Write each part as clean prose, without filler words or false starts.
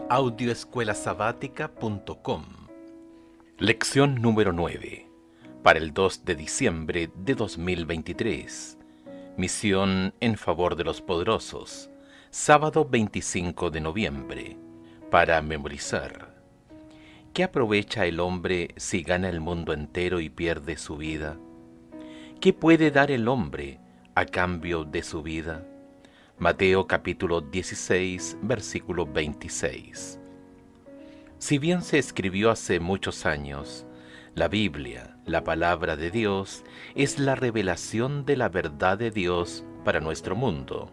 audioescuelasabática.com. Lección número 9, para el 2 de diciembre de 2023. Misión en favor de los poderosos, sábado 25 de noviembre, para memorizar. ¿Qué aprovecha el hombre si gana el mundo entero y pierde su vida? ¿Qué puede dar el hombre a cambio de su vida? Mateo capítulo 16, versículo 26. Si bien se escribió hace muchos años, la Biblia, la palabra de Dios, es la revelación de la verdad de Dios para nuestro mundo.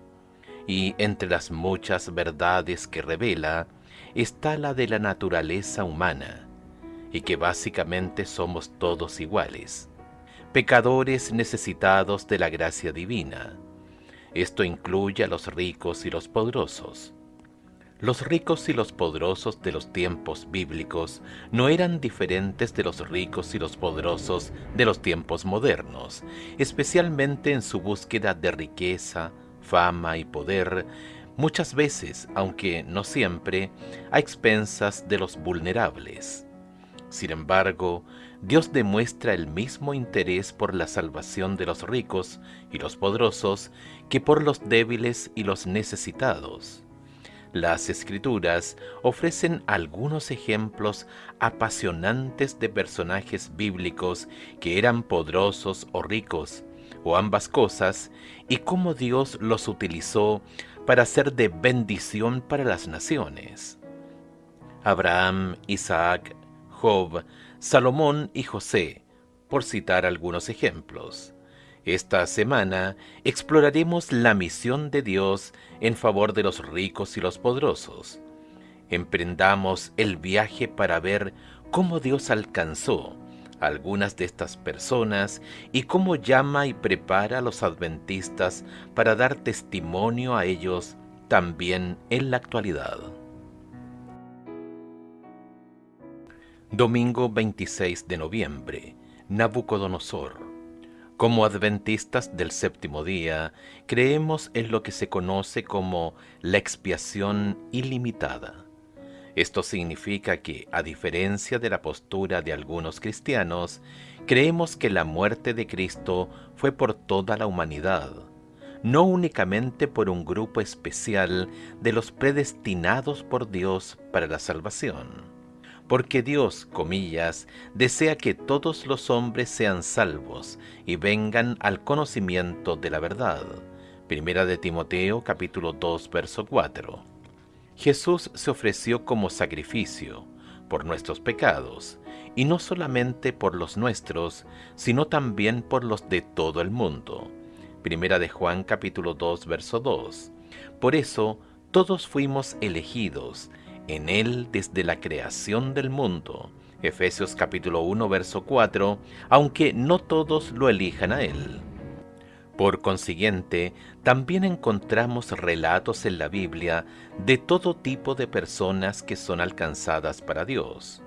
Y entre las muchas verdades que revela, está la de la naturaleza humana, y que básicamente somos todos iguales, pecadores necesitados de la gracia divina. Esto incluye a los ricos y los poderosos. Los ricos y los poderosos de los tiempos bíblicos no eran diferentes de los ricos y los poderosos de los tiempos modernos, especialmente en su búsqueda de riqueza, fama y poder, muchas veces, aunque no siempre, a expensas de los vulnerables. Sin embargo, Dios demuestra el mismo interés por la salvación de los ricos y los poderosos que por los débiles y los necesitados. Las Escrituras ofrecen algunos ejemplos apasionantes de personajes bíblicos que eran poderosos o ricos, o ambas cosas, y cómo Dios los utilizó para ser de bendición para las naciones. Abraham, Isaac, Job, Salomón y José, por citar algunos ejemplos. Esta semana exploraremos la misión de Dios en favor de los ricos y los poderosos. Emprendamos el viaje para ver cómo Dios alcanzó a algunas de estas personas y cómo llama y prepara a los adventistas para dar testimonio a ellos también en la actualidad. Domingo 26 de noviembre, Nabucodonosor. Como adventistas del séptimo día, creemos en lo que se conoce como la expiación ilimitada. Esto significa que, a diferencia de la postura de algunos cristianos, creemos que la muerte de Cristo fue por toda la humanidad, no únicamente por un grupo especial de los predestinados por Dios para la salvación. Porque Dios, comillas, desea que todos los hombres sean salvos y vengan al conocimiento de la verdad. Primera de Timoteo, capítulo 2, verso 4. Jesús se ofreció como sacrificio por nuestros pecados, y no solamente por los nuestros, sino también por los de todo el mundo. Primera de Juan, capítulo 2, verso 2. Por eso, todos fuimos elegidos en Él desde la creación del mundo, Efesios capítulo 1, verso 4, aunque no todos lo elijan a Él. Por consiguiente, también encontramos relatos en la Biblia de todo tipo de personas que son alcanzadas para Dios.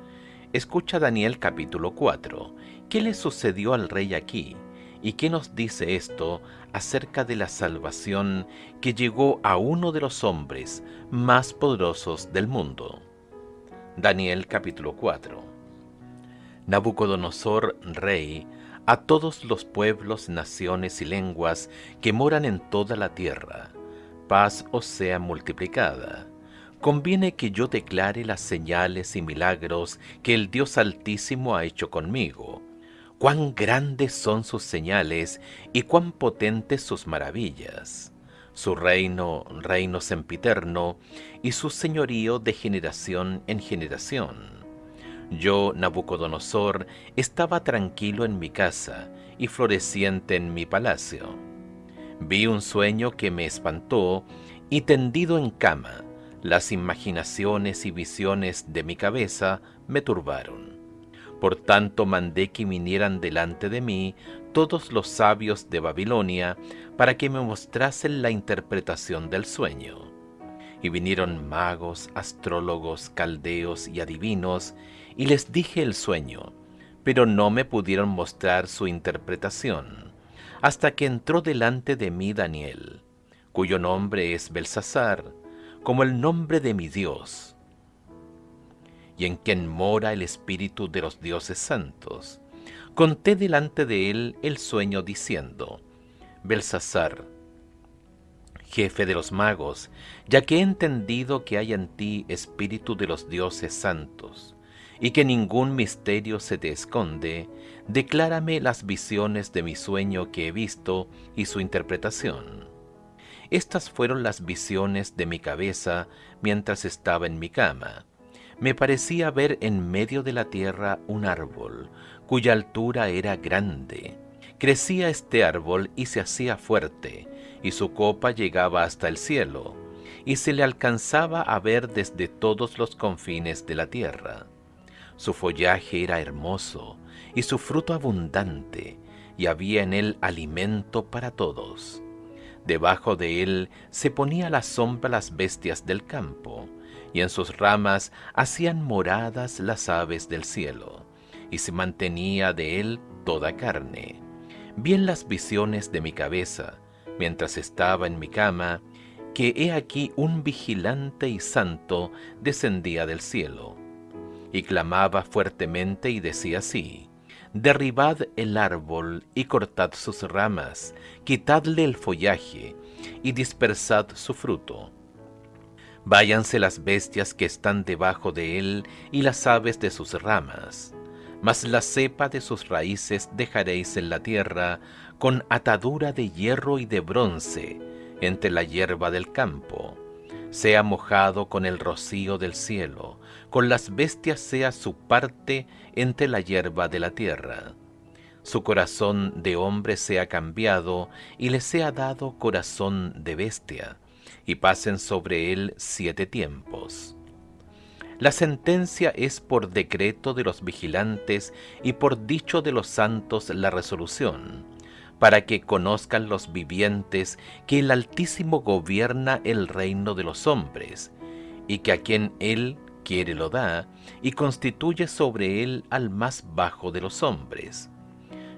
Escucha Daniel capítulo 4. ¿Qué le sucedió al rey aquí? ¿Y qué nos dice esto acerca de la salvación que llegó a uno de los hombres más poderosos del mundo? Daniel capítulo 4. Nabucodonosor, rey, a todos los pueblos, naciones y lenguas que moran en toda la tierra, paz os sea multiplicada. Conviene que yo declare las señales y milagros que el Dios Altísimo ha hecho conmigo. Cuán grandes son sus señales y cuán potentes sus maravillas. Su reino sempiterno, y su señorío de generación en generación. Yo, Nabucodonosor, estaba tranquilo en mi casa y floreciente en mi palacio. Vi un sueño que me espantó, y tendido en cama, las imaginaciones y visiones de mi cabeza me turbaron. Por tanto mandé que vinieran delante de mí todos los sabios de Babilonia para que me mostrasen la interpretación del sueño. Y vinieron magos, astrólogos, caldeos y adivinos, y les dije el sueño, pero no me pudieron mostrar su interpretación, hasta que entró delante de mí Daniel, cuyo nombre es Belsasar, como el nombre de mi Dios. y en quien mora el espíritu de los dioses santos. Conté delante de él el sueño diciendo: Belsasar, jefe de los magos, ya que he entendido que hay en ti espíritu de los dioses santos, y que ningún misterio se te esconde, declárame las visiones de mi sueño que he visto y su interpretación. Estas fueron las visiones de mi cabeza mientras estaba en mi cama. Me parecía ver en medio de la tierra un árbol, cuya altura era grande. Crecía este árbol y se hacía fuerte, y su copa llegaba hasta el cielo, y se le alcanzaba a ver desde todos los confines de la tierra. Su follaje era hermoso, y su fruto abundante, y había en él alimento para todos. Debajo de él se ponía a la sombra las bestias del campo, y en sus ramas hacían moradas las aves del cielo, y se mantenía de él toda carne. Vi en las visiones de mi cabeza, mientras estaba en mi cama, que he aquí un vigilante y santo descendía del cielo, y clamaba fuertemente y decía así: derribad el árbol y cortad sus ramas, quitadle el follaje y dispersad su fruto. Váyanse las bestias que están debajo de él y las aves de sus ramas, mas la cepa de sus raíces dejaréis en la tierra con atadura de hierro y de bronce entre la hierba del campo. Sea mojado con el rocío del cielo, con las bestias sea su parte entre la hierba de la tierra. Su corazón de hombre sea cambiado y le sea dado corazón de bestia, y pasen sobre él 7 tiempos. La sentencia es por decreto de los vigilantes y por dicho de los santos la resolución, para que conozcan los vivientes que el Altísimo gobierna el reino de los hombres, y que a quien él quiere lo da, y constituye sobre él al más bajo de los hombres.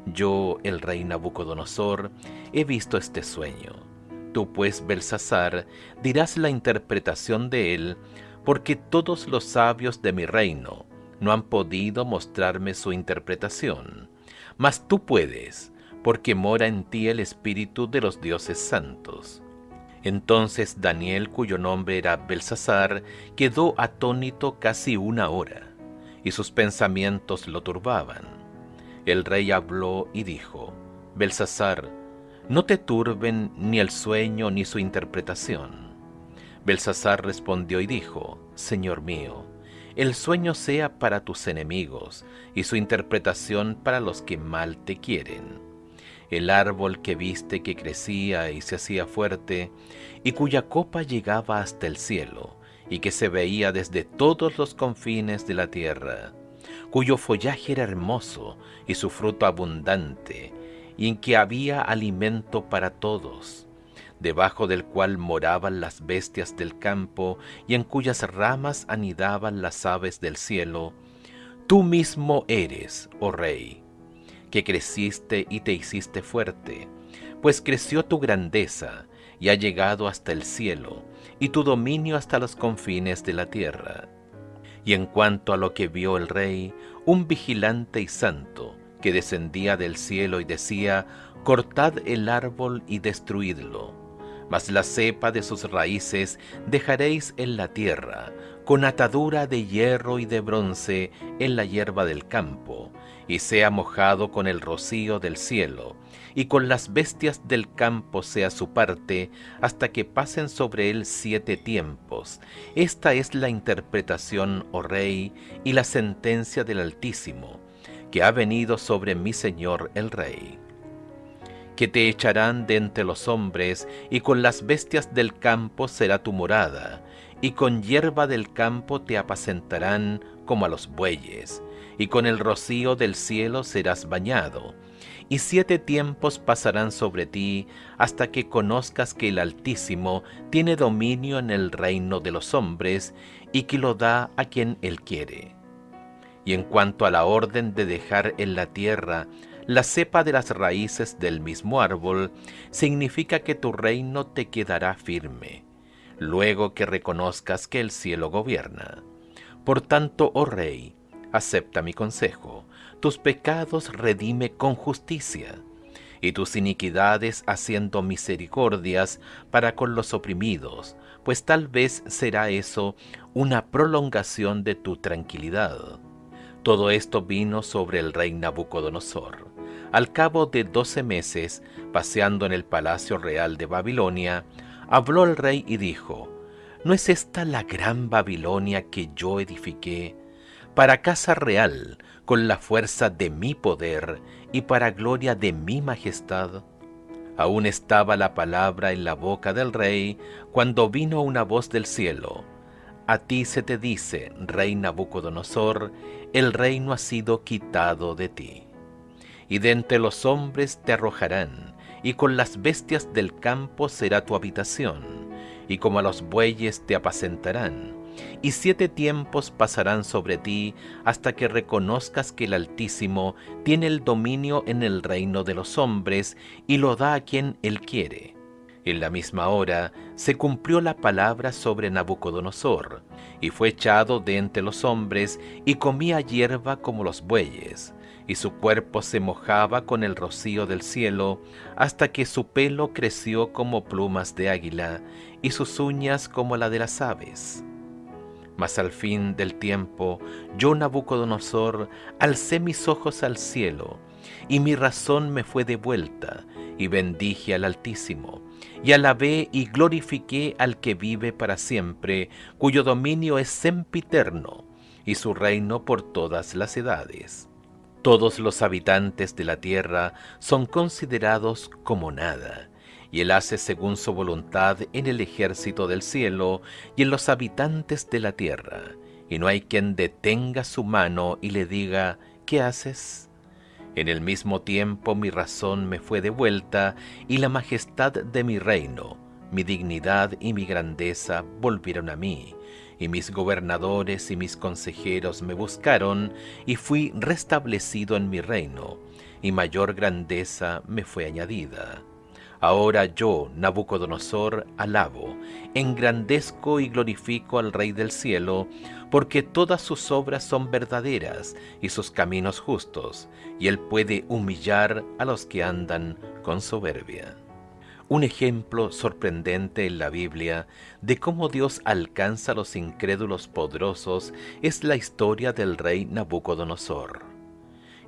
Yo, el rey Nabucodonosor, he visto este sueño. Tú pues, Belsasar, dirás la interpretación de él, porque todos los sabios de mi reino no han podido mostrarme su interpretación. Mas tú puedes, porque mora en ti el espíritu de los dioses santos. Entonces Daniel, cuyo nombre era Belsasar, quedó atónito casi 1 hora, y sus pensamientos lo turbaban. El rey habló y dijo: Belsasar, no te turben ni el sueño ni su interpretación. Belsasar respondió y dijo: Señor mío, el sueño sea para tus enemigos, y su interpretación para los que mal te quieren. El árbol que viste que crecía y se hacía fuerte, y cuya copa llegaba hasta el cielo, y que se veía desde todos los confines de la tierra, cuyo follaje era hermoso y su fruto abundante, y en que había alimento para todos, debajo del cual moraban las bestias del campo, y en cuyas ramas anidaban las aves del cielo. Tú mismo eres, oh rey, que creciste y te hiciste fuerte, pues creció tu grandeza y ha llegado hasta el cielo, y tu dominio hasta los confines de la tierra. Y en cuanto a lo que vio el rey, un vigilante y santo, que descendía del cielo y decía: cortad el árbol y destruidlo, mas la cepa de sus raíces dejaréis en la tierra, con atadura de hierro y de bronce en la hierba del campo, y sea mojado con el rocío del cielo, y con las bestias del campo sea su parte, hasta que pasen sobre él 7 tiempos. Esta es la interpretación, oh rey, y la sentencia del Altísimo, que ha venido sobre mi señor el rey. Que te echarán de entre los hombres, y con las bestias del campo será tu morada, y con hierba del campo te apacentarán como a los bueyes, y con el rocío del cielo serás bañado, y 7 tiempos pasarán sobre ti, hasta que conozcas que el Altísimo tiene dominio en el reino de los hombres, y que lo da a quien él quiere. Y en cuanto a la orden de dejar en la tierra la cepa de las raíces del mismo árbol, significa que tu reino te quedará firme, luego que reconozcas que el cielo gobierna. Por tanto, oh rey, acepta mi consejo, tus pecados redime con justicia, y tus iniquidades haciendo misericordias para con los oprimidos, pues tal vez será eso una prolongación de tu tranquilidad. Todo esto vino sobre el rey Nabucodonosor. Al cabo de 12 meses, paseando en el palacio real de Babilonia, habló el rey y dijo: ¿No es esta la gran Babilonia que yo edifiqué para casa real, con la fuerza de mi poder y para gloria de mi majestad? Aún estaba la palabra en la boca del rey cuando vino una voz del cielo: A ti se te dice, rey Nabucodonosor, el reino ha sido quitado de ti. Y de entre los hombres te arrojarán, y con las bestias del campo será tu habitación, y como a los bueyes te apacentarán. Y 7 tiempos pasarán sobre ti hasta que reconozcas que el Altísimo tiene el dominio en el reino de los hombres y lo da a quien él quiere. En la misma hora se cumplió la palabra sobre Nabucodonosor, y fue echado de entre los hombres, y comía hierba como los bueyes, y su cuerpo se mojaba con el rocío del cielo, hasta que su pelo creció como plumas de águila, y sus uñas como la de las aves. Mas al fin del tiempo, yo, Nabucodonosor, alcé mis ojos al cielo, y mi razón me fue devuelta, y bendije al Altísimo, y alabé y glorifiqué al que vive para siempre, cuyo dominio es sempiterno, y su reino por todas las edades. Todos los habitantes de la tierra son considerados como nada, y él hace según su voluntad en el ejército del cielo y en los habitantes de la tierra, y no hay quien detenga su mano y le diga: ¿qué haces? En el mismo tiempo mi razón me fue devuelta, y la majestad de mi reino, mi dignidad y mi grandeza volvieron a mí, y mis gobernadores y mis consejeros me buscaron, y fui restablecido en mi reino, y mayor grandeza me fue añadida. Ahora yo, Nabucodonosor, alabo, engrandezco y glorifico al Rey del cielo, porque todas sus obras son verdaderas y sus caminos justos, y él puede humillar a los que andan con soberbia. Un ejemplo sorprendente en la Biblia de cómo Dios alcanza a los incrédulos poderosos es la historia del rey Nabucodonosor.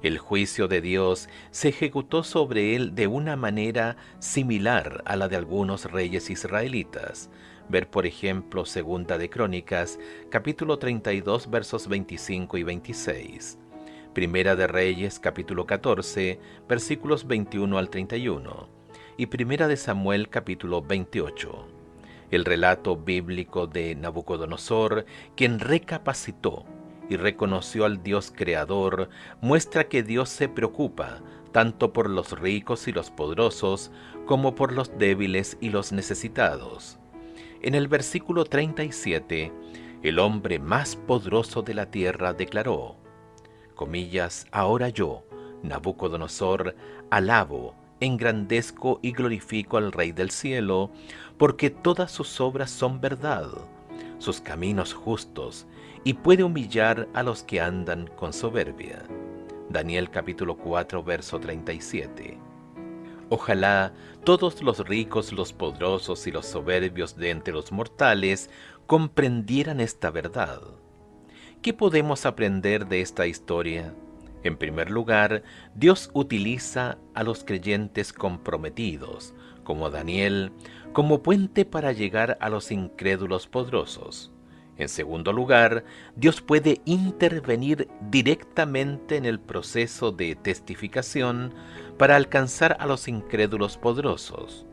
El juicio de Dios se ejecutó sobre él de una manera similar a la de algunos reyes israelitas. Ver, por ejemplo, Segunda de Crónicas, capítulo 32, versos 25 y 26. Primera de Reyes, capítulo 14, versículos 21 al 31. Y Primera de Samuel, capítulo 28. El relato bíblico de Nabucodonosor, quien recapacitó y reconoció al Dios creador, muestra que Dios se preocupa tanto por los ricos y los poderosos como por los débiles y los necesitados. En el versículo 37, el hombre más poderoso de la tierra declaró, comillas, ahora yo, Nabucodonosor, alabo, engrandezco y glorifico al Rey del cielo, porque todas sus obras son verdad, sus caminos justos, y puede humillar a los que andan con soberbia. Daniel capítulo 4, verso 37. Ojalá todos los ricos, los poderosos y los soberbios de entre los mortales comprendieran esta verdad. ¿Qué podemos aprender de esta historia? En primer lugar, Dios utiliza a los creyentes comprometidos, como Daniel, como puente para llegar a los incrédulos poderosos. En segundo lugar, Dios puede intervenir directamente en el proceso de testificación para alcanzar a los incrédulos poderosos.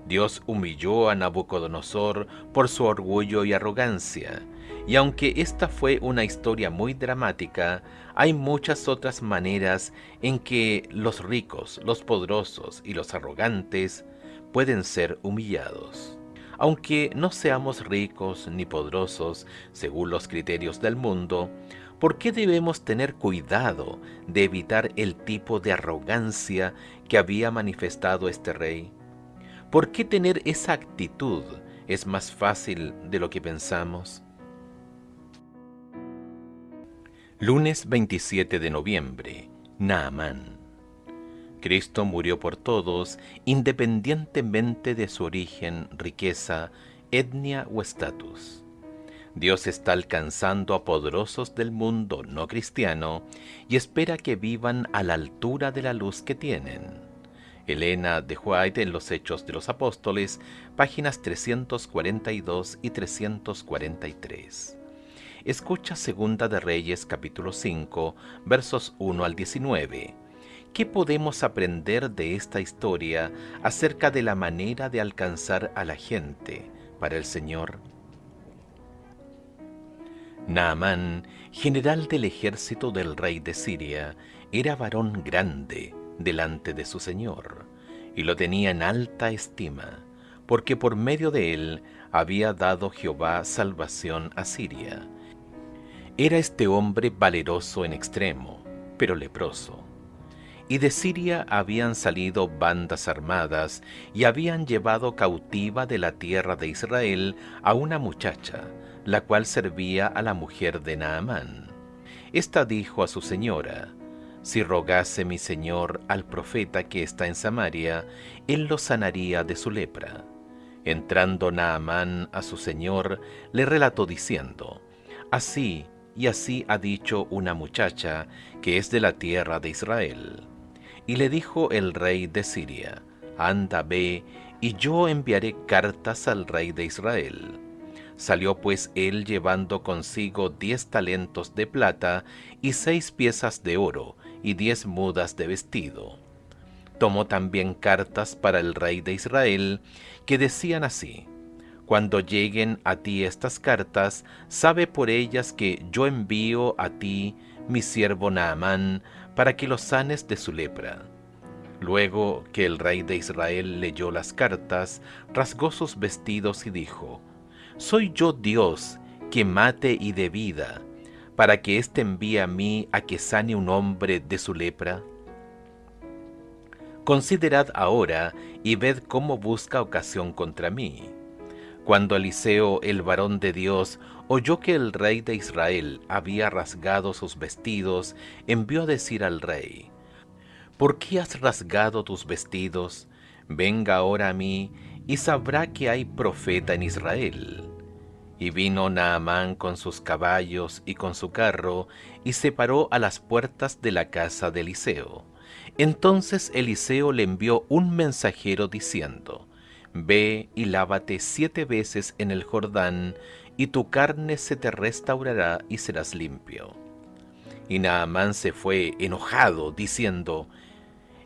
Dios humilló a Nabucodonosor por su orgullo y arrogancia, y aunque esta fue una historia muy dramática, hay muchas otras maneras en que los ricos, los poderosos y los arrogantes pueden ser humillados. Aunque no seamos ricos ni poderosos según los criterios del mundo, ¿por qué debemos tener cuidado de evitar el tipo de arrogancia que había manifestado este rey? ¿Por qué tener esa actitud es más fácil de lo que pensamos? Lunes 27 de noviembre. Naamán. Cristo murió por todos, independientemente de su origen, riqueza, etnia o estatus. Dios está alcanzando a poderosos del mundo no cristiano y espera que vivan a la altura de la luz que tienen. Elena de White en los Hechos de los Apóstoles, páginas 342 y 343. Escucha Segunda de Reyes capítulo 5, versos 1 al 19. ¿Qué podemos aprender de esta historia acerca de la manera de alcanzar a la gente para el Señor? Naamán, general del ejército del rey de Siria, era varón grande delante de su señor, y lo tenía en alta estima, porque por medio de él había dado Jehová salvación a Siria. Era este hombre valeroso en extremo, pero leproso. Y de Siria habían salido bandas armadas y habían llevado cautiva de la tierra de Israel a una muchacha, la cual servía a la mujer de Naamán. Esta dijo a su señora: si rogase mi señor al profeta que está en Samaria, él lo sanaría de su lepra. Entrando Naamán a su señor, le relató diciendo: así y así ha dicho una muchacha que es de la tierra de Israel. Y le dijo el rey de Siria: anda, ve, y yo enviaré cartas al rey de Israel. Salió pues él llevando consigo 10 talentos de plata y 6 piezas de oro y 10 mudas de vestido. Tomó también cartas para el rey de Israel que decían así: cuando lleguen a ti estas cartas, sabe por ellas que yo envío a ti mi siervo Naamán para que lo sanes de su lepra. Luego que el rey de Israel leyó las cartas, rasgó sus vestidos y dijo: ¿soy yo Dios que mate y dé vida, para que éste envíe a mí a que sane un hombre de su lepra? Considerad ahora y ved cómo busca ocasión contra mí. Cuando Eliseo, el varón de Dios, oyó que el rey de Israel había rasgado sus vestidos, envió a decir al rey: ¿por qué has rasgado tus vestidos? Venga ahora a mí, y sabrá que hay profeta en Israel. Y vino Naamán con sus caballos y con su carro, y se paró a las puertas de la casa de Eliseo. Entonces Eliseo le envió un mensajero diciendo: ve y lávate 7 veces en el Jordán, y tu carne se te restaurará y serás limpio. Y Naamán se fue enojado, diciendo: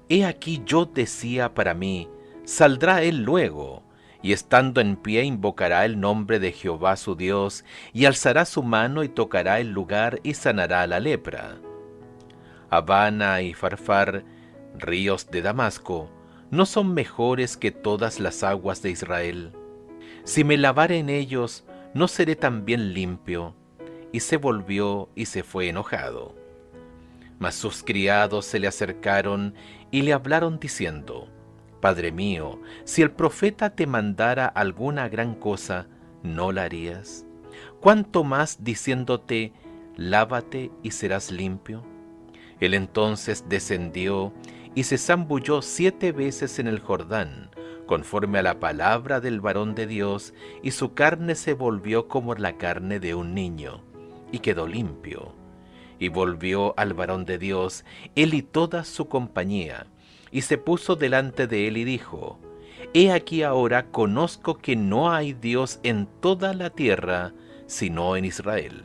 he aquí yo decía para mí, saldrá él luego, y estando en pie invocará el nombre de Jehová su Dios, y alzará su mano y tocará el lugar y sanará la lepra. Abana y Farfar, ríos de Damasco, ¿no son mejores que todas las aguas de Israel? Si me lavare en ellos, ¿no seré también limpio? Y se volvió y se fue enojado. Mas sus criados se le acercaron y le hablaron diciendo: Padre mío, si el profeta te mandara alguna gran cosa, ¿no la harías? ¿Cuánto más diciéndote: lávate y serás limpio? Él entonces descendió y se zambulló 7 veces en el Jordán, conforme a la palabra del varón de Dios, y su carne se volvió como la carne de un niño, y quedó limpio. Y volvió al varón de Dios, él y toda su compañía, y se puso delante de él y dijo: he aquí ahora conozco que no hay Dios en toda la tierra, sino en Israel.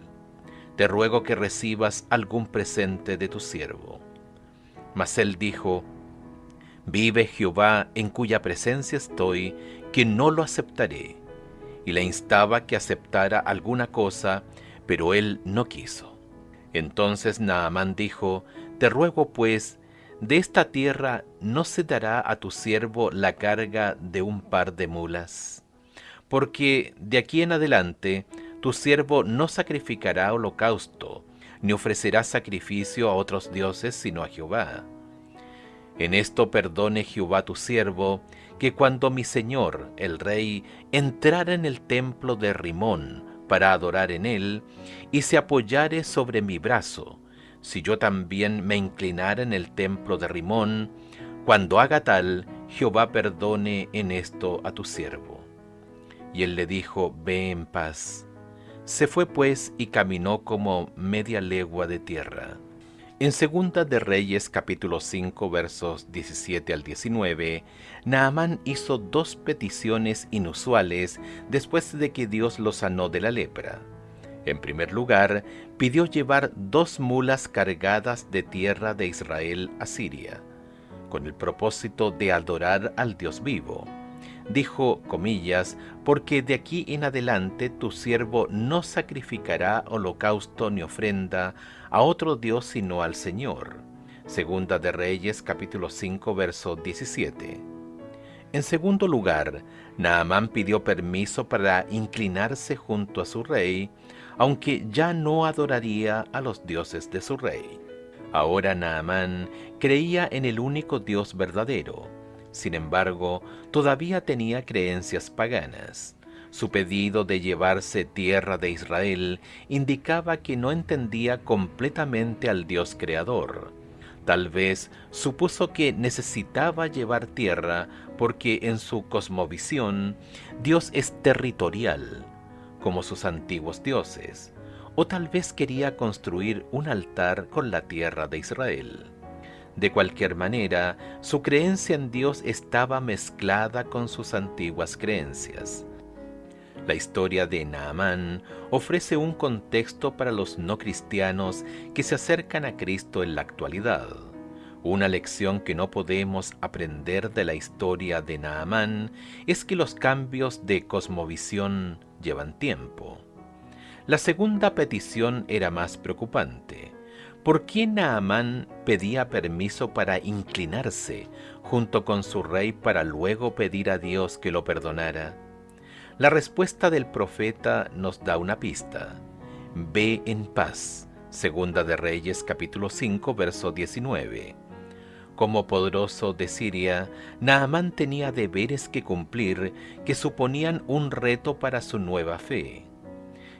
Te ruego que recibas algún presente de tu siervo. Mas él dijo: vive Jehová, en cuya presencia estoy, que no lo aceptaré. Y le instaba que aceptara alguna cosa, pero él no quiso. Entonces Naamán dijo: te ruego pues, de esta tierra no se dará a tu siervo la carga de un par de mulas, porque de aquí en adelante tu siervo no sacrificará holocausto, ni ofrecerá sacrificio a otros dioses sino a Jehová. En esto perdone Jehová tu siervo, que cuando mi señor, el rey, entrara en el templo de Rimón, para adorar en él, y se apoyare sobre mi brazo, si yo también me inclinara en el templo de Rimón, cuando haga tal, Jehová perdone en esto a tu siervo. Y él le dijo, ve en paz. Se fue pues y caminó como media legua de tierra. En Segunda de Reyes capítulo 5 versos 17 al 19, Naamán hizo dos peticiones inusuales después de que Dios lo sanó de la lepra. En primer lugar, pidió llevar 2 mulas cargadas de tierra de Israel a Siria, con el propósito de adorar al Dios vivo. Dijo, comillas, porque de aquí en adelante tu siervo no sacrificará holocausto ni ofrenda a otro Dios sino al Señor. Segunda de Reyes capítulo 5 verso 17. En segundo lugar, Naamán pidió permiso para inclinarse junto a su rey, aunque ya no adoraría a los dioses de su rey. Ahora Naamán creía en el único Dios verdadero. Sin embargo, todavía tenía creencias paganas. Su pedido de llevarse tierra de Israel indicaba que no entendía completamente al Dios creador. Tal vez supuso que necesitaba llevar tierra porque en su cosmovisión Dios es territorial, como sus antiguos dioses, o tal vez quería construir un altar con la tierra de Israel. De cualquier manera, su creencia en Dios estaba mezclada con sus antiguas creencias. La historia de Naamán ofrece un contexto para los no cristianos que se acercan a Cristo en la actualidad. Una lección que no podemos aprender de la historia de Naamán es que los cambios de cosmovisión llevan tiempo. La segunda petición era más preocupante. ¿Por qué Naamán pedía permiso para inclinarse junto con su rey para luego pedir a Dios que lo perdonara? La respuesta del profeta nos da una pista. Ve en paz. Segunda de Reyes capítulo 5 verso 19. Como poderoso de Siria, Naamán tenía deberes que cumplir que suponían un reto para su nueva fe.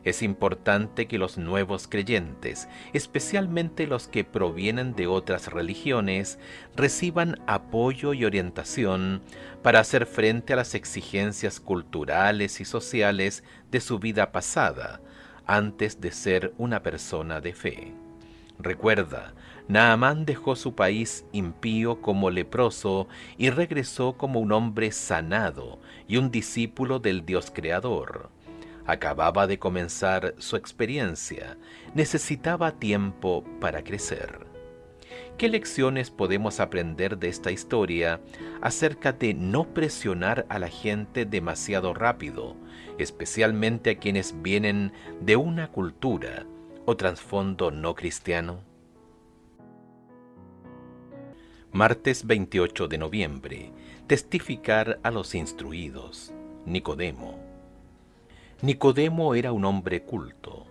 Es importante que los nuevos creyentes, especialmente los que provienen de otras religiones, reciban apoyo y orientación para hacer frente a las exigencias culturales y sociales de su vida pasada, antes de ser una persona de fe. Recuerda, Naamán dejó su país impío como leproso y regresó como un hombre sanado y un discípulo del Dios creador. Acababa de comenzar su experiencia, necesitaba tiempo para crecer. ¿Qué lecciones podemos aprender de esta historia acerca de no presionar a la gente demasiado rápido, especialmente a quienes vienen de una cultura o trasfondo no cristiano? Martes 28 de noviembre. Testificar a los instruidos. Nicodemo. Nicodemo era un hombre culto.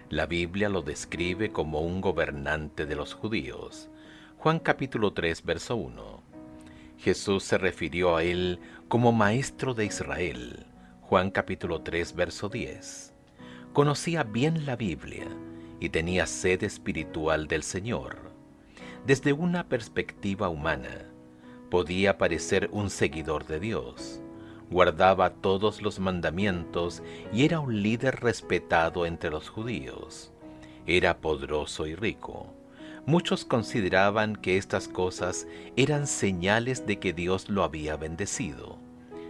La Biblia lo describe como un gobernante de los judíos. Juan capítulo 3, verso 1. Jesús se refirió a él como maestro de Israel. Juan capítulo 3, verso 10. Conocía bien la Biblia y tenía sed espiritual del Señor. Desde una perspectiva humana, podía parecer un seguidor de Dios. Guardaba todos los mandamientos y era un líder respetado entre los judíos. Era poderoso y rico. Muchos consideraban que estas cosas eran señales de que Dios lo había bendecido.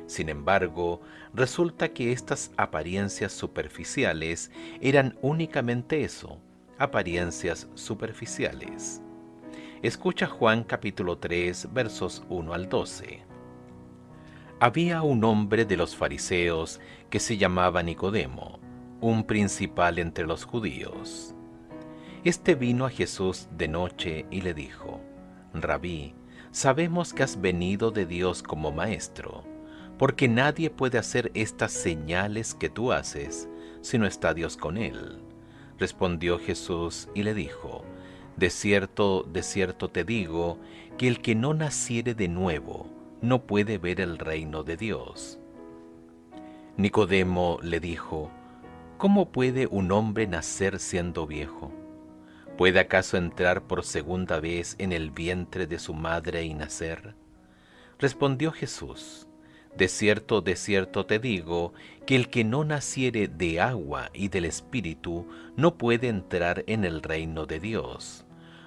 Sin embargo, resulta que estas apariencias superficiales eran únicamente eso, apariencias superficiales. Escucha Juan capítulo 3, versos 1 al 12. Había un hombre de los fariseos que se llamaba Nicodemo, un principal entre los judíos. Este vino a Jesús de noche y le dijo: Rabí, sabemos que has venido de Dios como maestro, porque nadie puede hacer estas señales que tú haces si no está Dios con él. Respondió Jesús y le dijo: de cierto te digo, que el que no naciere de nuevo no puede ver el reino de Dios. Nicodemo le dijo: ¿Cómo puede un hombre nacer siendo viejo? ¿Puede acaso entrar por segunda vez en el vientre de su madre y nacer? Respondió Jesús: de cierto te digo, que el que no naciere de agua y del Espíritu no puede entrar en el reino de Dios.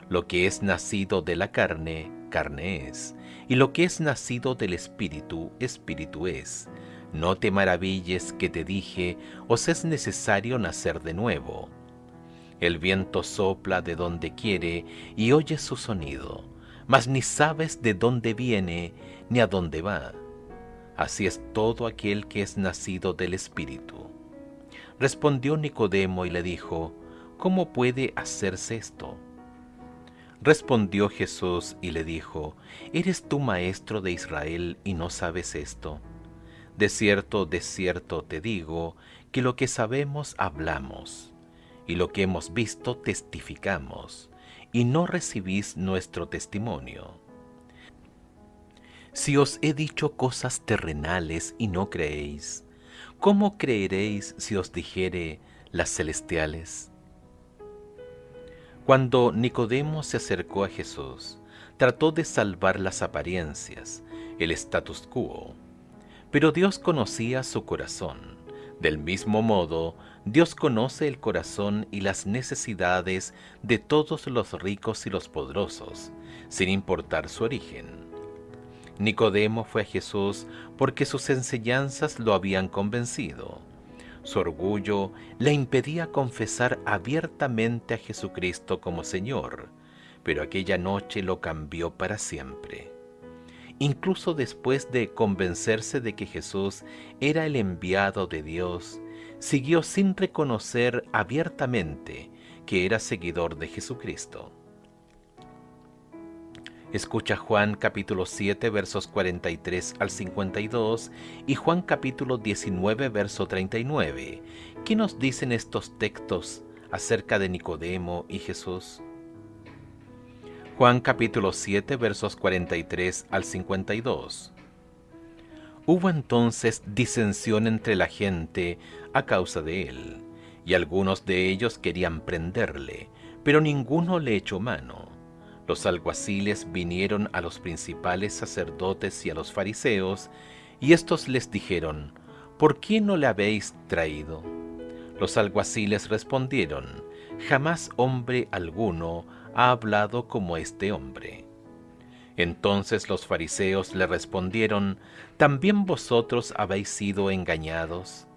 Lo que es nacido de la carne, carne es, y lo que es nacido del Espíritu, Espíritu es. No te maravilles que te dije, os es necesario nacer de nuevo. El viento sopla de donde quiere y oyes su sonido, mas ni sabes de dónde viene ni a dónde va. Así es todo aquel que es nacido del Espíritu. Respondió Nicodemo y le dijo: ¿Cómo puede hacerse esto? Respondió Jesús y le dijo: ¿Eres tú maestro de Israel y no sabes esto? De cierto te digo, que lo que sabemos hablamos, y lo que hemos visto testificamos, y no recibís nuestro testimonio. Si os he dicho cosas terrenales y no creéis, ¿cómo creeréis si os dijere las celestiales? Cuando Nicodemo se acercó a Jesús, trató de salvar las apariencias, el status quo, pero Dios conocía su corazón. Del mismo modo, Dios conoce el corazón y las necesidades de todos los ricos y los poderosos, sin importar su origen. Nicodemo fue a Jesús porque sus enseñanzas lo habían convencido. Su orgullo le impedía confesar abiertamente a Jesucristo como Señor, pero aquella noche lo cambió para siempre. Incluso después de convencerse de que Jesús era el enviado de Dios, siguió sin reconocer abiertamente que era seguidor de Jesucristo. Escucha Juan capítulo 7 versos 43 al 52 y Juan capítulo 19 verso 39. ¿Qué nos dicen estos textos acerca de Nicodemo y Jesús? Juan capítulo 7 versos 43 al 52. Hubo entonces disensión entre la gente a causa de él, y algunos de ellos querían prenderle, pero ninguno le echó mano. Los alguaciles vinieron a los principales sacerdotes y a los fariseos, y éstos les dijeron: ¿Por qué no le habéis traído? Los alguaciles respondieron: Jamás hombre alguno ha hablado como este hombre. Entonces los fariseos le respondieron: ¿También vosotros habéis sido engañados?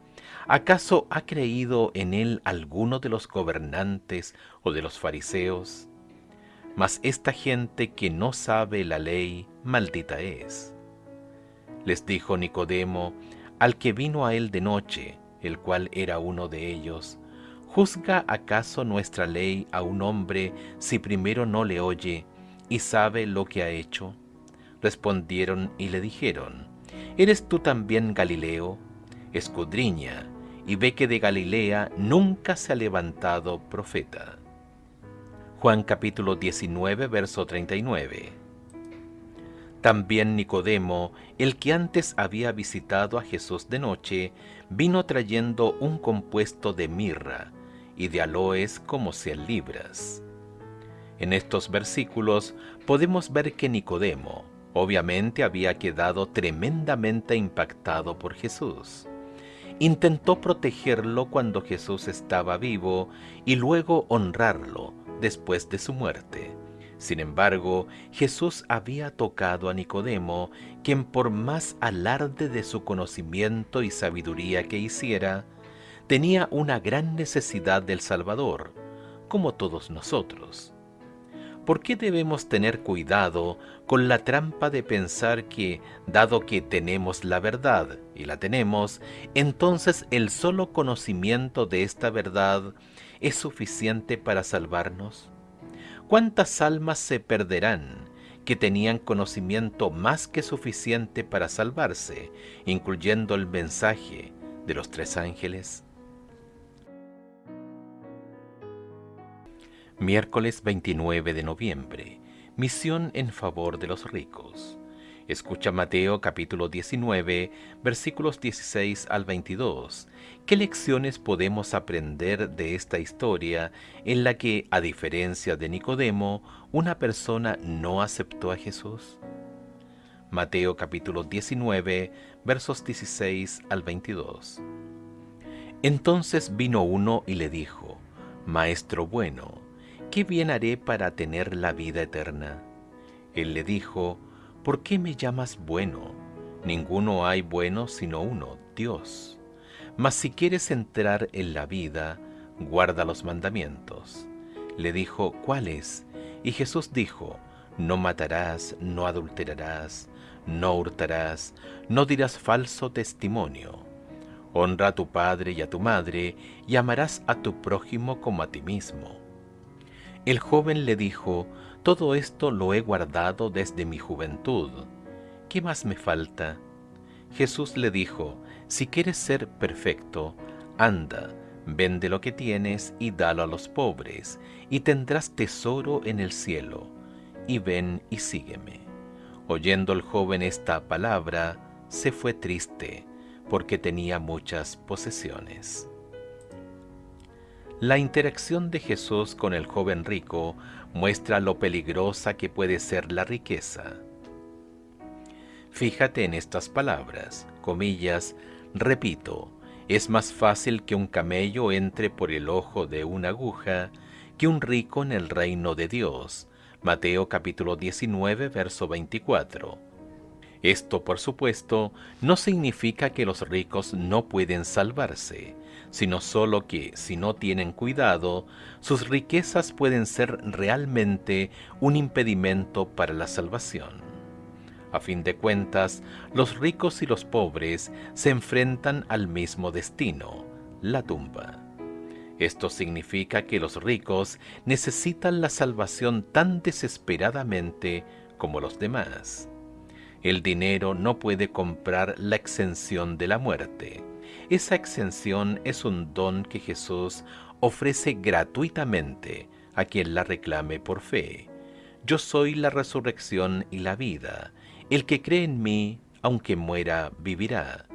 ¿Acaso ha creído en él alguno de los gobernantes o de los fariseos? Mas esta gente que no sabe la ley, maldita es. Les dijo Nicodemo, al que vino a él de noche, el cual era uno de ellos: ¿Juzga acaso nuestra ley a un hombre si primero no le oye y sabe lo que ha hecho? Respondieron y le dijeron: ¿Eres tú también Galileo? Escudriña, y ve que de Galilea nunca se ha levantado profeta. Juan capítulo 19, verso 39. También Nicodemo, el que antes había visitado a Jesús de noche, vino trayendo un compuesto de mirra y de aloes como 100 libras. En estos versículos podemos ver que Nicodemo obviamente había quedado tremendamente impactado por Jesús. Intentó protegerlo cuando Jesús estaba vivo y luego honrarlo después de su muerte. Sin embargo, Jesús había tocado a Nicodemo, quien por más alarde de su conocimiento y sabiduría que hiciera, tenía una gran necesidad del Salvador, como todos nosotros. ¿Por qué debemos tener cuidado con la trampa de pensar que, dado que tenemos la verdad, y la tenemos, entonces el solo conocimiento de esta verdad es suficiente para salvarnos? ¿Cuántas almas se perderán que tenían conocimiento más que suficiente para salvarse, incluyendo el mensaje de los 3 ángeles? Miércoles 29 de noviembre. Misión en favor de los ricos. Escucha Mateo capítulo 19, versículos 16 al 22. ¿Qué lecciones podemos aprender de esta historia en la que, a diferencia de Nicodemo, una persona no aceptó a Jesús? Mateo capítulo 19, versos 16 al 22. Entonces vino uno y le dijo: Maestro bueno, ¿qué bien haré para tener la vida eterna? Él le dijo: ¿por qué me llamas bueno? Ninguno hay bueno sino uno, Dios. Mas si quieres entrar en la vida, guarda los mandamientos. Le dijo: ¿cuáles? Y Jesús dijo: no matarás, no adulterarás, no hurtarás, no dirás falso testimonio. Honra a tu padre y a tu madre, y amarás a tu prójimo como a ti mismo. El joven le dijo: todo esto lo he guardado desde mi juventud. ¿Qué más me falta? Jesús le dijo: si quieres ser perfecto, anda, vende lo que tienes y dalo a los pobres, y tendrás tesoro en el cielo. Y ven y sígueme. Oyendo el joven esta palabra, se fue triste, porque tenía muchas posesiones. La interacción de Jesús con el joven rico muestra lo peligrosa que puede ser la riqueza. Fíjate en estas palabras, comillas, repito, es más fácil que un camello entre por el ojo de una aguja que un rico en el reino de Dios. Mateo capítulo 19, verso 24. Esto, por supuesto, no significa que los ricos no pueden salvarse, sino solo que, si no tienen cuidado, sus riquezas pueden ser realmente un impedimento para la salvación. A fin de cuentas, los ricos y los pobres se enfrentan al mismo destino, la tumba. Esto significa que los ricos necesitan la salvación tan desesperadamente como los demás. El dinero no puede comprar la exención de la muerte. Esa exención es un don que Jesús ofrece gratuitamente a quien la reclame por fe. Yo soy la resurrección y la vida. El que cree en mí, aunque muera, vivirá.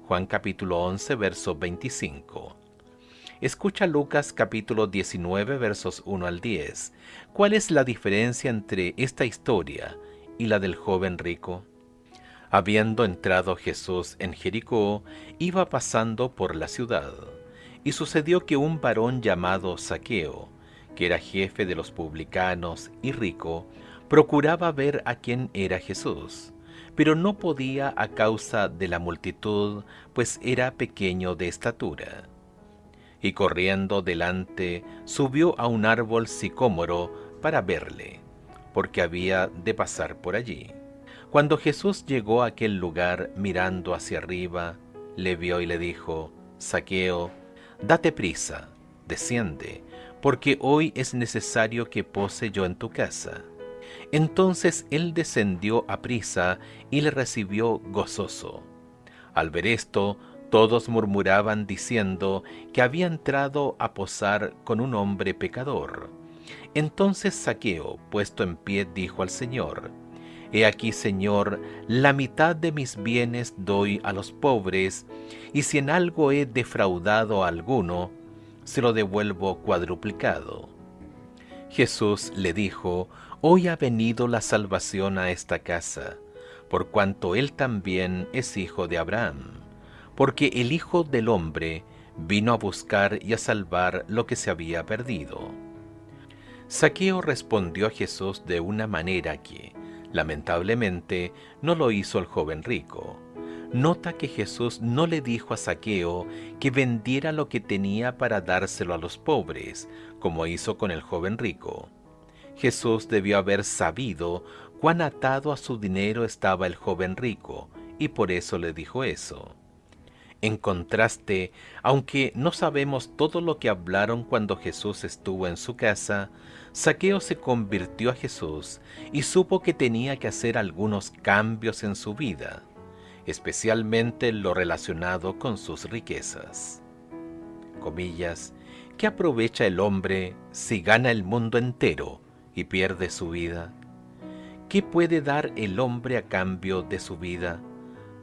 Juan capítulo 11, verso 25. Escucha Lucas capítulo 19, versos 1 al 10. ¿Cuál es la diferencia entre esta historia y la del joven rico? Habiendo entrado Jesús en Jericó, iba pasando por la ciudad, y sucedió que un varón llamado Zaqueo, que era jefe de los publicanos y rico, procuraba ver a quién era Jesús, pero no podía a causa de la multitud, pues era pequeño de estatura. Y corriendo delante, subió a un árbol sicómoro para verle, porque había de pasar por allí. Cuando Jesús llegó a aquel lugar, mirando hacia arriba, le vio y le dijo: Zaqueo, date prisa, desciende, porque hoy es necesario que pose yo en tu casa. Entonces él descendió aprisa y le recibió gozoso. Al ver esto, todos murmuraban diciendo que había entrado a posar con un hombre pecador. Entonces Zaqueo, puesto en pie, dijo al Señor: He aquí, Señor, la mitad de mis bienes doy a los pobres, y si en algo he defraudado a alguno, se lo devuelvo cuadruplicado. Jesús le dijo: Hoy ha venido la salvación a esta casa, por cuanto él también es hijo de Abraham, porque el Hijo del Hombre vino a buscar y a salvar lo que se había perdido. Zaqueo respondió a Jesús de una manera que, lamentablemente, no lo hizo el joven rico. Nota que Jesús no le dijo a Zaqueo que vendiera lo que tenía para dárselo a los pobres, como hizo con el joven rico. Jesús debió haber sabido cuán atado a su dinero estaba el joven rico, y por eso le dijo eso. En contraste, aunque no sabemos todo lo que hablaron cuando Jesús estuvo en su casa, Zaqueo se convirtió a Jesús y supo que tenía que hacer algunos cambios en su vida, especialmente en lo relacionado con sus riquezas. Comillas, ¿qué aprovecha el hombre si gana el mundo entero y pierde su vida? ¿Qué puede dar el hombre a cambio de su vida?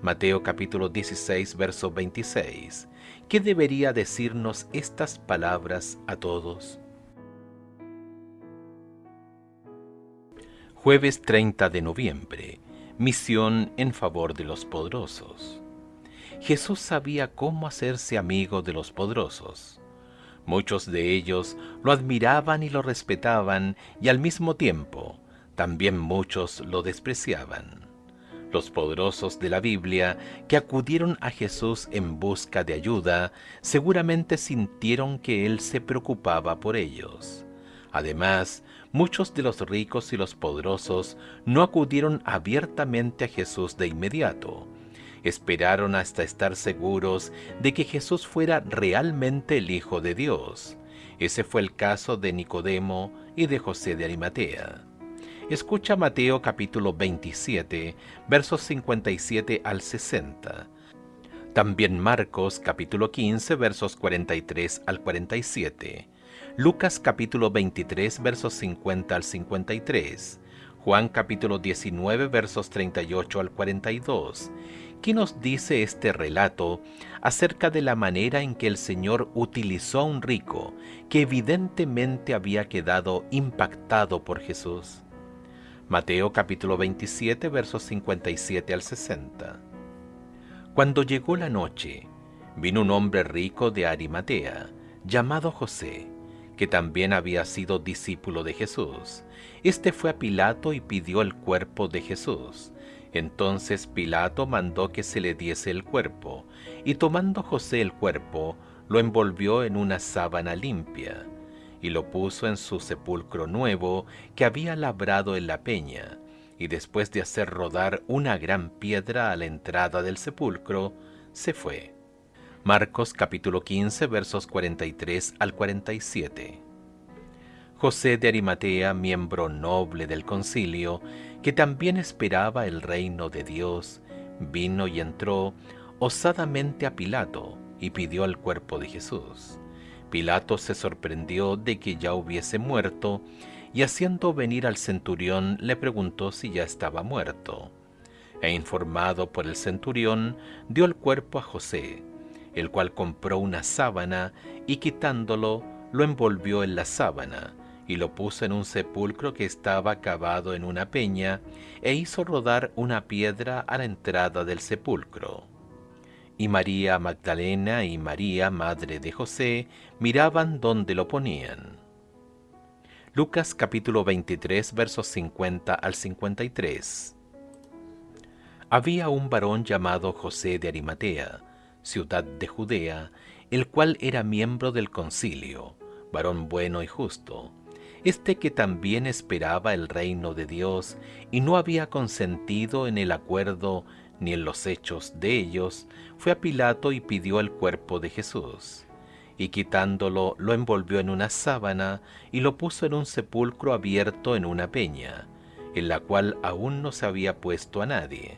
Mateo capítulo 16, verso 26. ¿Qué debería decirnos estas palabras a todos? Jueves 30 de noviembre. Misión en favor de los poderosos. Jesús sabía cómo hacerse amigo de los poderosos. Muchos de ellos lo admiraban y lo respetaban, y al mismo tiempo, también muchos lo despreciaban. Los poderosos de la Biblia que acudieron a Jesús en busca de ayuda, seguramente sintieron que Él se preocupaba por ellos. Además, muchos de los ricos y los poderosos no acudieron abiertamente a Jesús de inmediato. Esperaron hasta estar seguros de que Jesús fuera realmente el Hijo de Dios. Ese fue el caso de Nicodemo y de José de Arimatea. Escucha Mateo capítulo 27, versos 57 al 60. También Marcos capítulo 15, versos 43 al 47. Lucas capítulo 23, versos 50 al 53. Juan capítulo 19, versos 38 al 42. ¿Qué nos dice este relato acerca de la manera en que el Señor utilizó a un rico que evidentemente había quedado impactado por Jesús? Mateo capítulo 27, versos 57 al 60. Cuando llegó la noche, vino un hombre rico de Arimatea, llamado José, que también había sido discípulo de Jesús. Este fue a Pilato y pidió el cuerpo de Jesús. Entonces Pilato mandó que se le diese el cuerpo, y tomando José el cuerpo, lo envolvió en una sábana limpia, y lo puso en su sepulcro nuevo que había labrado en la peña, y después de hacer rodar una gran piedra a la entrada del sepulcro, se fue. Marcos capítulo 15, versos 43 al 47. José de Arimatea, miembro noble del concilio, que también esperaba el reino de Dios, vino y entró osadamente a Pilato y pidió el cuerpo de Jesús. Pilato se sorprendió de que ya hubiese muerto, y haciendo venir al centurión le preguntó si ya estaba muerto. E informado por el centurión, dio el cuerpo a José, el cual compró una sábana y quitándolo, lo envolvió en la sábana, y lo puso en un sepulcro que estaba cavado en una peña, e hizo rodar una piedra a la entrada del sepulcro. Y María Magdalena y María, madre de José, miraban dónde lo ponían. Lucas capítulo 23, versos 50 al 53. Había un varón llamado José de Arimatea, ciudad de Judea, el cual era miembro del concilio, varón bueno y justo, este que también esperaba el reino de Dios y no había consentido en el acuerdo ni en los hechos de ellos, fue a Pilato y pidió el cuerpo de Jesús. Y quitándolo, lo envolvió en una sábana y lo puso en un sepulcro abierto en una peña, en la cual aún no se había puesto a nadie.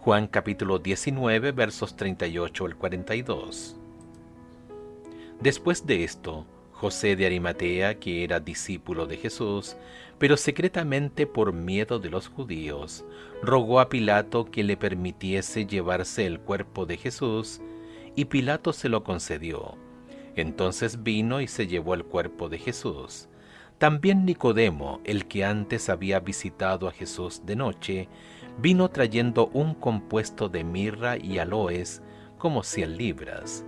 Juan capítulo 19, versos 38 al 42. Después de esto, José de Arimatea, que era discípulo de Jesús, pero secretamente por miedo de los judíos, rogó a Pilato que le permitiese llevarse el cuerpo de Jesús, y Pilato se lo concedió. Entonces vino y se llevó el cuerpo de Jesús. También Nicodemo, el que antes había visitado a Jesús de noche, vino trayendo un compuesto de mirra y aloes, como 100 libras.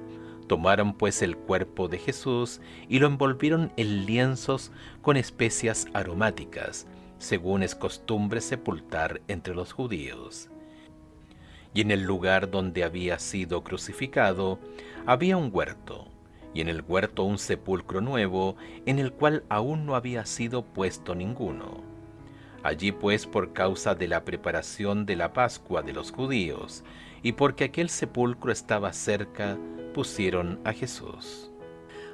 Tomaron pues el cuerpo de Jesús y lo envolvieron en lienzos con especias aromáticas, según es costumbre sepultar entre los judíos. Y en el lugar donde había sido crucificado había un huerto, y en el huerto un sepulcro nuevo, en el cual aún no había sido puesto ninguno. Allí pues, por causa de la preparación de la Pascua de los judíos, y porque aquel sepulcro estaba cerca, pusieron a Jesús.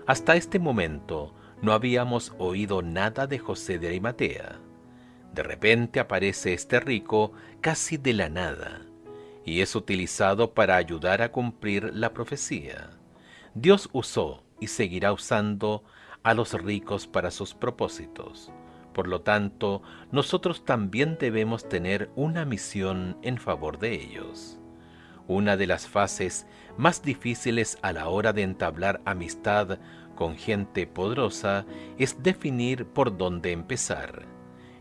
Hasta este momento no habíamos oído nada de José de Arimatea. De repente aparece este rico casi de la nada, y es utilizado para ayudar a cumplir la profecía. Dios usó y seguirá usando a los ricos para sus propósitos. Por lo tanto, nosotros también debemos tener una misión en favor de ellos. Una de las fases más difíciles a la hora de entablar amistad con gente poderosa es definir por dónde empezar.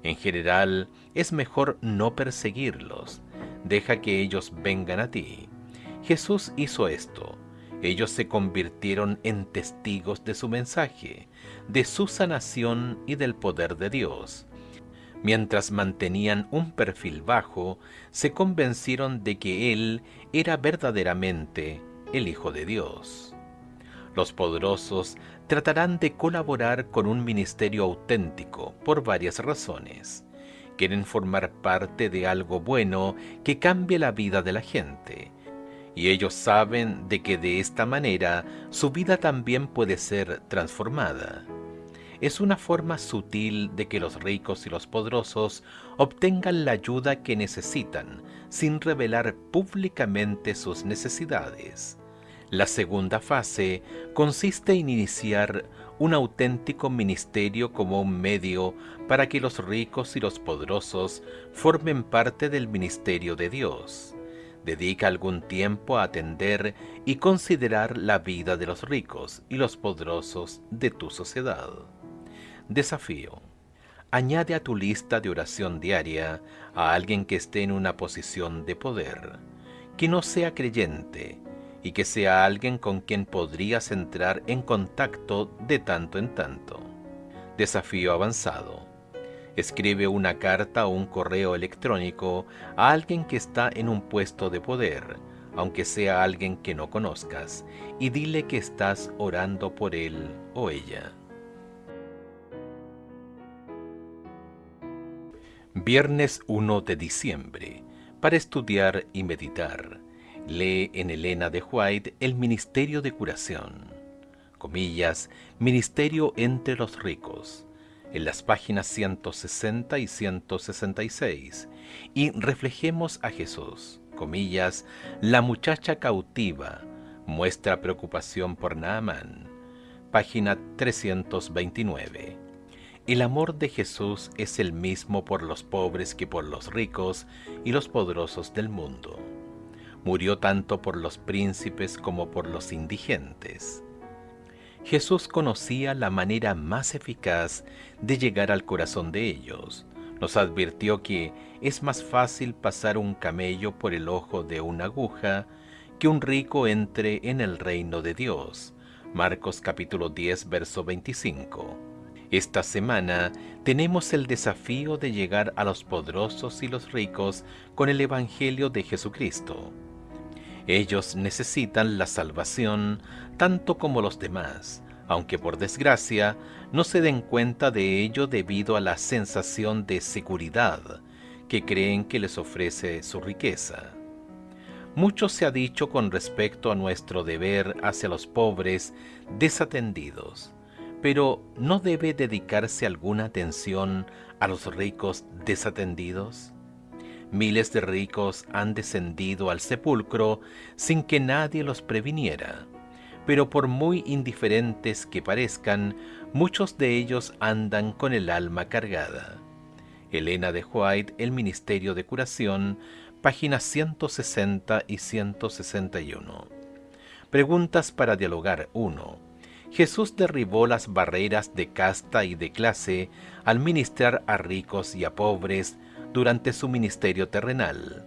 En general, es mejor no perseguirlos. Deja que ellos vengan a ti. Jesús hizo esto. Ellos se convirtieron en testigos de su mensaje, de su sanación y del poder de Dios. Mientras mantenían un perfil bajo, se convencieron de que Él era verdaderamente el Hijo de Dios. Los poderosos tratarán de colaborar con un ministerio auténtico por varias razones. Quieren formar parte de algo bueno que cambie la vida de la gente. Y ellos saben de que de esta manera su vida también puede ser transformada. Es una forma sutil de que los ricos y los poderosos obtengan la ayuda que necesitan sin revelar públicamente sus necesidades. La segunda fase consiste en iniciar un auténtico ministerio como un medio para que los ricos y los poderosos formen parte del ministerio de Dios. Dedica algún tiempo a atender y considerar la vida de los ricos y los poderosos de tu sociedad. Desafío. Añade a tu lista de oración diaria a alguien que esté en una posición de poder, que no sea creyente y que sea alguien con quien podrías entrar en contacto de tanto en tanto. Desafío avanzado. Escribe una carta o un correo electrónico a alguien que está en un puesto de poder, aunque sea alguien que no conozcas, y dile que estás orando por él o ella. Viernes 1 de diciembre. Para estudiar y meditar, lee en Elena de White El Ministerio de Curación. Comillas, Ministerio entre los ricos, en las páginas 160 y 166, y reflejemos a Jesús, comillas, la muchacha cautiva muestra preocupación por Naamán, página 329. El amor de Jesús es el mismo por los pobres que por los ricos y los poderosos del mundo. Murió tanto por los príncipes como por los indigentes. Jesús conocía la manera más eficaz de llegar al corazón de ellos. Nos advirtió que es más fácil pasar un camello por el ojo de una aguja que un rico entre en el reino de Dios. Marcos capítulo 10, verso 25. Esta semana tenemos el desafío de llegar a los poderosos y los ricos con el Evangelio de Jesucristo. Ellos necesitan la salvación tanto como los demás, aunque por desgracia no se den cuenta de ello debido a la sensación de seguridad que creen que les ofrece su riqueza. Mucho se ha dicho con respecto a nuestro deber hacia los pobres desatendidos, pero ¿no debe dedicarse alguna atención a los ricos desatendidos? Miles de ricos han descendido al sepulcro sin que nadie los previniera, pero por muy indiferentes que parezcan, muchos de ellos andan con el alma cargada. Elena de White, El Ministerio de Curación, páginas 160 y 161. Preguntas para dialogar 1. Jesús derribó las barreras de casta y de clase al ministrar a ricos y a pobres durante su ministerio terrenal.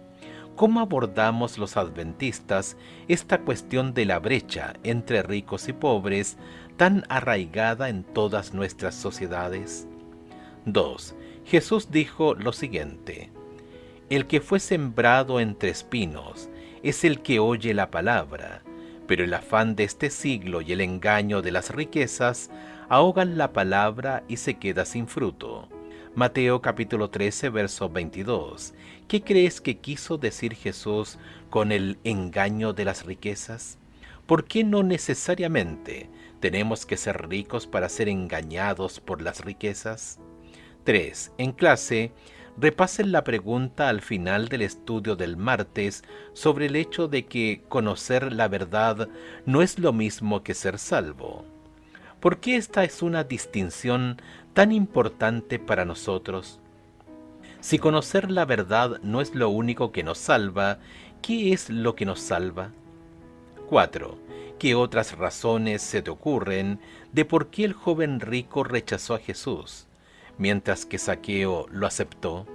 ¿Cómo abordamos los adventistas esta cuestión de la brecha entre ricos y pobres tan arraigada en todas nuestras sociedades? 2. Jesús dijo lo siguiente: el que fue sembrado entre espinos es el que oye la palabra, pero el afán de este siglo y el engaño de las riquezas ahogan la palabra y se queda sin fruto. Mateo capítulo 13, verso 22. ¿Qué crees que quiso decir Jesús con el engaño de las riquezas? ¿Por qué no necesariamente tenemos que ser ricos para ser engañados por las riquezas? 3. En clase, repasen la pregunta al final del estudio del martes sobre el hecho de que conocer la verdad no es lo mismo que ser salvo. ¿Por qué esta es una distinción tan importante para nosotros? Si conocer la verdad no es lo único que nos salva, ¿qué es lo que nos salva? 4. ¿Qué otras razones se te ocurren de por qué el joven rico rechazó a Jesús, mientras que Zaqueo lo aceptó?